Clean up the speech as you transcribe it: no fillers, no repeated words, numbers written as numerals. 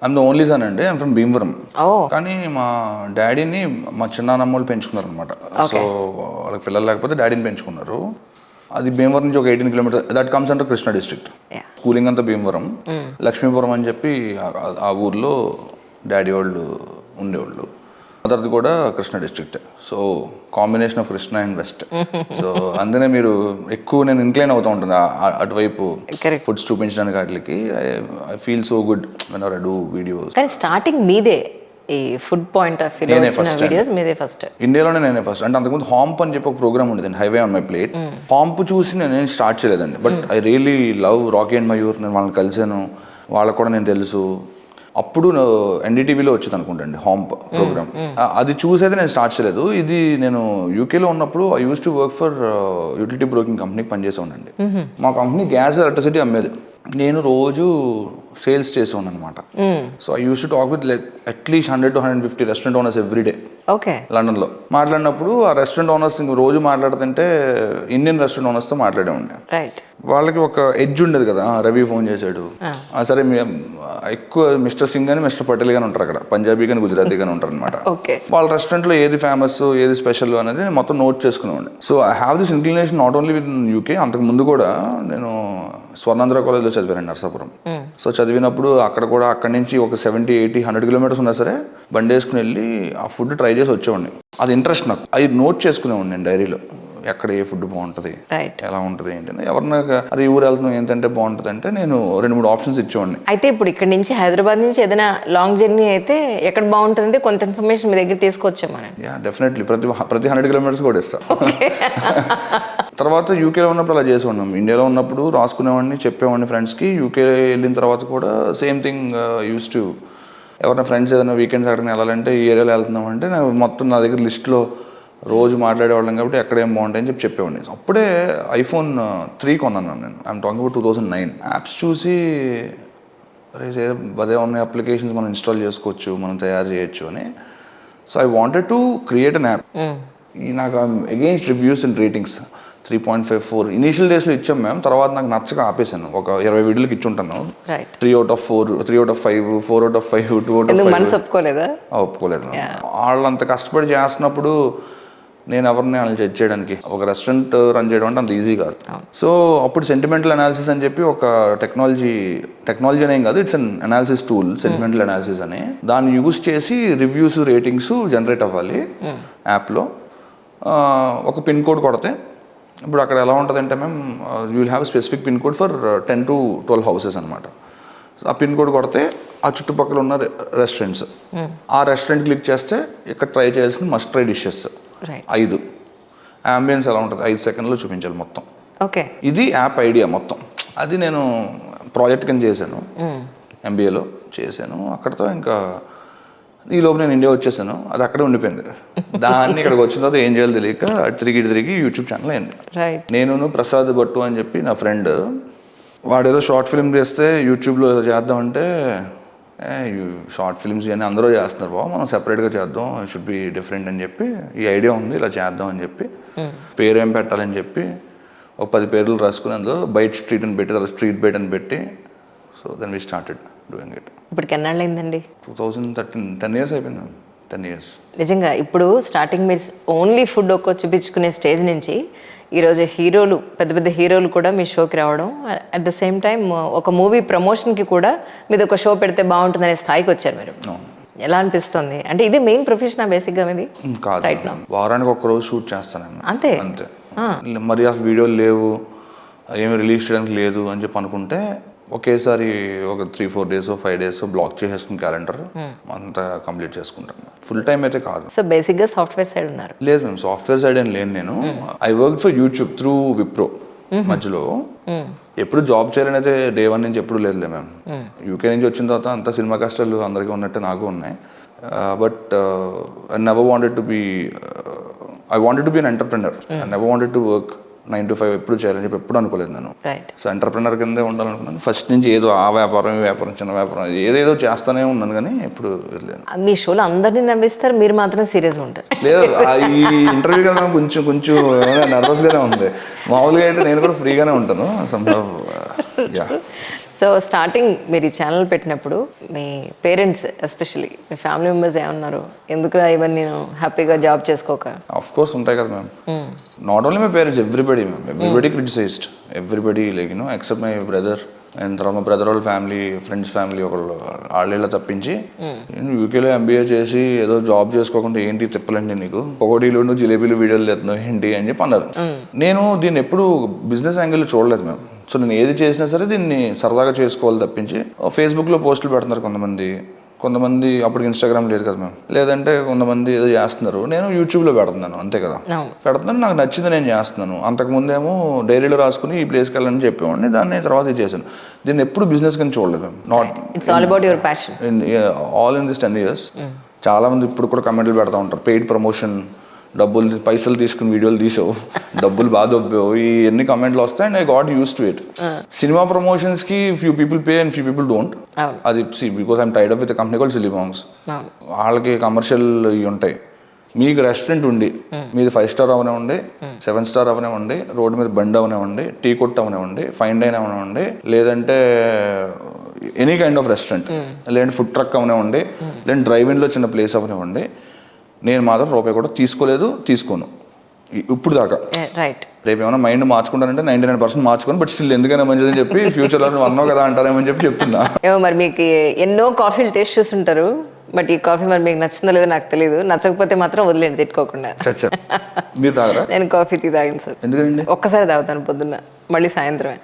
I'm the only sun అండి. I'm from Bhimavaram. Oh. కానీ మా డాడీని మా చిన్నాన్నమ్మ వాళ్ళు పెంచుకున్నారు అనమాట. సో వాళ్ళకి పిల్లలు లేకపోతే డాడీని పెంచుకున్నారు. అది భీమవరం నుంచి ఒక 18 kilometre, that comes under Krishna district. Schooling అంతా భీమవరం. లక్ష్మీపురం అని చెప్పి ఆ ఊర్లో డాడీ వాళ్ళు ఉండేవాళ్ళు. అదర్ది కూడా Krishna district. So combination of Krishna and west. So అందుకనే మీరు ఎక్కువ నేను ఇంక్లైన్ అవుతూ ఉంటాను అటువైపు ఫుడ్స్ చూపించడానికి. వాటికి I feel so good when I do videos. కానీ స్టార్టింగ్ మీదే ఈ ఫుడ్ పాయింట్ ఆఫ్ వ్యూ వచ్చిన వీడియోస్ మీదే ఫస్ట్. ఇండియాలోనే నేనే ఫస్ట్. అంటే అంతకుముందు హాంప్ అని చెప్పి ఒక ప్రోగ్రామ్ ఉండేదండి, highway on my plate. Hump చూసి నేను స్టార్ట్ చేయలేదండి, but I really love Rocky and Mayur. నేను వాళ్ళని కలిసాను, వాళ్ళకు కూడా నేను తెలుసు. అప్పుడు ఎన్డీటీవీలో వచ్చింది అనుకుంటండి హాంప్ ప్రోగ్రామ్. అది చూసైతే నేను స్టార్ట్ చేయలేదు. ఇది నేను యూకేలో ఉన్నప్పుడు I use to work for utility broking కంపెనీకి పనిచేసేవాడినండి. మా కంపెనీ గ్యాస్ ఎలక్ట్రిసిటీ అమ్మేది. నేను రోజు సేల్స్ చేసేవాడిని అనమాట. So I use to talk with like at least 100 to 150 restaurant owners every day. Okay. లండన్లో మాట్లాడినప్పుడు ఆ రెస్టారెంట్ ఓనర్స్ రోజు మాట్లాడుతుంటే ఇండియన్ రెస్టారెంట్ ఓనర్స్తో మాట్లాడేవాడిని. రైట్. వాళ్ళకి ఒక ఎడ్జ్ ఉండేది కదా, రవి ఫోన్ చేశాడు, సరే ఎక్కువ మిస్టర్ సింగ్ అని మిస్టర్ పటేల్ గాని ఉంటారు అక్కడ, పంజాబీ కానీ గుజరాతీ కానీ ఉంటారు అనమాట. వాళ్ళ రెస్టారెంట్లో ఏది ఫేమస్ ఏది స్పెషల్ అనేది మొత్తం నోట్ చేసుకునేవాడిని. So I have this inclination not only with UK. అంతకు ముందు కూడా నేను స్వర్ణాంధ్ర కాలేజ్లో చదివాను, నర్సాపురం. సో చదివినప్పుడు అక్కడ కూడా అక్కడి నుంచి ఒక 70, 80, 100 కిలోమీటర్స్ ఉన్నా సరే బండి వేసుకుని వెళ్ళి ఆ ఫుడ్ ట్రై చేసి వచ్చేవాడిని. అది ఇంట్రెస్ట్ నాకు. అది నోట్ చేసుకునేవాడిని నేను డైరీలో, ఎక్కడ ఏ ఫుడ్ బాగుంటుంది, ఎలా ఉంటుంది ఏంటంటే. ఎవరన్నా అది ఊరు వెళ్తున్నాం ఏంటంటే బాగుంటుంది అంటే నేను 2-3 ఆప్షన్స్ ఇచ్చేవాడిని. అయితే ఇప్పుడు ఇక్కడ నుంచి హైదరాబాద్ నుంచి ఏదైనా లాంగ్ జర్నీ అయితే ఎక్కడ బాగుంటుంది కొంత ఇన్ఫర్మేషన్ మీ దగ్గర తీసుకొచ్చామని. Yeah definitely. ప్రతి 100 కిలోమీటర్స్ కూడా ఇస్తా. తర్వాత యూకేలో ఉన్నప్పుడు అలా చేసేవాడినాం. ఇండియాలో ఉన్నప్పుడు రాసుకునేవాడిని, చెప్పేవాడిని ఫ్రెండ్స్కి. యూకే వెళ్ళిన తర్వాత కూడా సేమ్ థింగ్ యూస్ టు. ఎవరైనా ఫ్రెండ్స్ ఏదైనా వీకెండ్స్ ఎక్కడికి వెళ్ళాలంటే ఈ ఏరియాలో వెళ్తున్నాం అంటే నేను మొత్తం నా దగ్గర లిస్ట్లో రోజు మాట్లాడేవాళ్ళం కాబట్టి ఎక్కడ ఏం బాగుంటాయని చెప్పేవాడిని. అప్పుడే iPhone 3 కొన్నాను నేను. I'm talking about 2009. యాప్స్ చూసి అదే ఉన్నాయి అప్లికేషన్స్ మనం ఇన్స్టాల్ చేసుకోవచ్చు, మనం తయారు చేయొచ్చు అని. So I wanted to create an app. నాకు against reviews and ratings 3.54 initial డేస్లో ఇచ్చాం మేము. తర్వాత నాకు నచ్చక ఆపేసాను. ఒక 20 వీడియోలకి ఇచ్చుంటాను. 3 out of 4, 3 out of 5, 4 out of 5, 2 out of 5. ఒప్పుకోలేదు. వాళ్ళు అంత కష్టపడి చేస్తున్నప్పుడు నేను ఎవరిని వాళ్ళని జడ్జ్ చేయడానికి. ఒక రెస్టారెంట్ రన్ చేయడం అంటే అంత ఈజీ కాదు. సో అప్పుడు సెంటిమెంటల్ అనాలిసిస్ అని చెప్పి ఒక టెక్నాలజీ అనేం కాదు, it's an analysis tool, sentimental analysis అని. దాన్ని యూజ్ చేసి రివ్యూస్ రేటింగ్స్ జనరేట్ అవ్వాలి యాప్లో. ఒక పిన్ కోడ్ కొడితే ఇప్పుడు అక్కడ ఎలా ఉంటుందంటే మేము you will have specific pin code for 10 to 12 houses అనమాట. ఆ పిన్ కోడ్ కొడితే ఆ చుట్టుపక్కల ఉన్న రెస్టారెంట్స్, ఆ రెస్టారెంట్ క్లిక్ చేస్తే ఇక్కడ ట్రై చేయాల్సిన మస్ట్ ట్రై డిషెస్ 5, అంబియన్స్ ఎలా ఉంటుంది 5 సెకండ్లో చూపించాలి మొత్తం. ఓకే. ఇది యాప్ ఐడియా మొత్తం. అది నేను ప్రాజెక్ట్ కింద చేశాను, MBAలో చేశాను. అక్కడతో ఇంకా ఈ లోపు నేను ఇండియా వచ్చేసాను. అది అక్కడే ఉండిపోయింది. దాన్ని ఇక్కడికి వచ్చిన తర్వాత ఏం చేయాలో తెలియక తిరిగి యూట్యూబ్ ఛానల్ అయింది. నేను ప్రసాద్ భట్టు అని చెప్పి నా ఫ్రెండ్, వాడేదో షార్ట్ ఫిల్మ్ చేస్తే యూట్యూబ్లో చేద్దామంటే షార్ట్ ఫిల్మ్స్ ఇవన్నీ అందరూ చేస్తున్నారు బాబు, మనం సెపరేట్గా చేద్దాం, షుడ్ బి డిఫరెంట్ అని చెప్పి ఈ ఐడియా ఉంది, ఇలా చేద్దాం అని చెప్పి పేరు ఏం పెట్టాలని చెప్పి ఒక 10 పేర్లు రాసుకుని అందులో బైట్ స్ట్రీట్ అని పెట్టి తర్వాత స్ట్రీట్ బైట్ అని పెట్టి so then we started doing it. ఇప్పటికి ఎన్నాళ్ళు అయిందండి? 2013, 10 years అయిపోయింది. 10 years. నిజంగా ఇప్పుడు స్టార్టింగ్ మీరు ఓన్లీ ఫుడ్ ఒక్క చూపించుకునే స్టేజ్ నుంచి ఈరోజు హీరోలు, పెద్ద పెద్ద హీరోలు కూడా మీ షోకి రావడం, అట్ ద సేమ్ టైం ఒక మూవీ ప్రమోషన్కి కూడా మీద ఒక షో పెడితే బాగుంటుందనే స్థాయికి వచ్చారు మీరు. ఎలా అనిపిస్తుంది? అంటే ఇది మెయిన్ ప్రొఫెషన్ బేసిక్గా మీది? రైట్ నా వారానికి ఒక రోజు షూట్ చేస్తాను అంతే. మరి ఆ వీడియోలు లేవు, ఏమి రిలీజ్ చేయడానికి లేదు అని చెప్పి అనుకుంటే ఒకేసారి ఒక 3-4 days 5 days బ్లాక్ చేసేసుకుని క్యాలెండర్ అంతా కంప్లీట్ చేసుకుంటాను. ఫుల్ టైం అయితే కాదు. సో బేసిక్గా సాఫ్ట్వేర్ సైడ్ ఉన్నారు? లేదు మేము సాఫ్ట్వేర్ సైడ్ ఏం లేను. నేను I work for YouTube through Wipro. మధ్యలో ఎప్పుడు జాబ్ చేయాలని అయితే డే 1 నుంచి ఎప్పుడు లేదులే మేము. యూకే నుంచి వచ్చిన తర్వాత అంత సినిమా కష్టాలు అందరికీ ఉన్నట్టే నాకు ఉన్నాయి. But I never wanted to be an entrepreneur. I never wanted to work 9 to 5 ఎప్పుడు చేయాలని చెప్పి ఎప్పుడు అనుకోలేదు నేను. సో ఎంటర్ప్రెనర్ కిందే ఉండాలనుకున్నాను ఫస్ట్ నుంచి. ఏదో ఆ వ్యాపారం ఈ వ్యాపారం చిన్న వ్యాపారం ఏదేదో చేస్తూనే ఉన్నాను కానీ ఎప్పుడు వెళ్ళాను. మీ షోలో అందరినీ నవ్విస్తారు, మీరు మాత్రం సీరియస్గా ఉంటారు. లేదు, ఈ ఇంటర్వ్యూ కదా కొంచెం నర్వస్గానే ఉంది. మామూలుగా అయితే నేను కూడా ఫ్రీగానే ఉంటాను. సో స్టార్టింగ్ మీరు ఈ ఛానల్ పెట్టినప్పుడు మీ పేరెంట్స్ ఎస్పెషల్లీ మీ ఫ్యామిలీ మెంబర్స్ ఏమన్నారు, ఎందుకురా ఇవన్నీ నేను హ్యాపీగా జాబ్ చేసుకోక? ఆఫ్ కోర్స్ ఉంటాయి కదా ma'am. Not only my parents, everybody ma'am, everybody criticised, everybody like except my brother and తర్వాత మా బ్రదర్ వాళ్ళ ఫ్యామిలీ, ఫ్రెండ్స్ ఫ్యామిలీ ఒకళ్ళు వాళ్ళ తప్పించి, నేను యూకేలో ఎంబీఏ చేసి ఏదో జాబ్ చేసుకోకుండా ఏంటి తిప్పలండి నీకు, పొగడీలు నువ్వు జిలేబీలు వీడియోలు తెస్తున్నావు ఏంటి అని చెప్పి అన్నారు. నేను దీన్ని ఎప్పుడు బిజినెస్ యాంగిల్ చూడలేదు మ్యామ్. సో నేను ఏది చేసినా సరే దీన్ని సరదాగా చేసుకోవాలి తప్పించి, ఫేస్బుక్లో పోస్టులు పెడుతున్నారు కొంతమంది అప్పటికి ఇన్స్టాగ్రామ్ లేదు కదా మ్యామ్, లేదంటే కొంతమంది ఏదో చేస్తున్నారు, నేను యూట్యూబ్లో పెడుతున్నాను అంతే కదా, పెడుతున్నాను, నాకు నచ్చింది నేను చేస్తున్నాను. అంతకుముందేమో డైరీలో రాసుకుని ఈ ప్లేస్కి వెళ్ళని చెప్పేవాడిని, దాన్ని తర్వాత ఇది చేశాను. దీన్ని ఎప్పుడు బిజినెస్ కింద చూడలేదు ma'am. Not it's all about your passion. All in this 10 years. చాలా మంది ఇప్పుడు కూడా కమెంట్లు పెడతా ఉంటారు, పెయిడ్ ప్రమోషన్, పైసలు తీసుకుని వీడియోలు తీసావు, డబ్బులు బాగా దొబ్బావు, ఈ ఎన్ని కమెంట్లు వస్తాయి. And I got used to it. Cinema promotions కి few people pay and few people don't. అది because I'm tied up with company called Silly Monks. వాళ్ళకి కమర్షియల్ ఇవి ఉంటాయి. మీకు రెస్టారెంట్ ఉండి మీది 5 star అవనివ్వండి, 7 star అవనివ్వండి, రోడ్డు మీద బండి అవనివ్వండి, టీ కొట్టు అవనివ్వండి, ఫైన్ డైన్ అవనివ్వండి, లేదంటే ఎనీ కైండ్ ఆఫ్ రెస్టారెంట్, లేదంటే ఫుడ్ ట్రక్ అవనివ్వండి, లేదంటే డ్రైవ్-ఇన్లో చిన్న ప్లేస్ అవనివ్వండి, నేను మాత్రం రూపాయి కూడా తీసుకోను ఇప్పుడు దాకా. రైట్. రేపు ఏమైనా మైండ్ మార్చుకుంటానంటే 99% మార్చుకోను, బట్ స్టిల్ ఎందుకైనా మంచిదని చెప్పి ఫ్యూచర్లో నువ్వు అన్నావు కదా అంటారేమని చెప్పి చెప్తున్నా. ఏమో మరి మీకు ఎన్నో కాఫీలు టేస్ట్ చూస్తుంటారు, బట్ ఈ కాఫీ మరి మీకు నచ్చిందో లేదో నాకు తెలియదు. నచ్చకపోతే మాత్రం వదిలేండి తిట్టుకోకుండా. మీరు తాగరా? నేను కాఫీ టీ తాగిన సార్. ఎందుకండి? ఒక్కసారి తాగుతాను పొద్దున్న, మళ్ళీ సాయంత్రమే.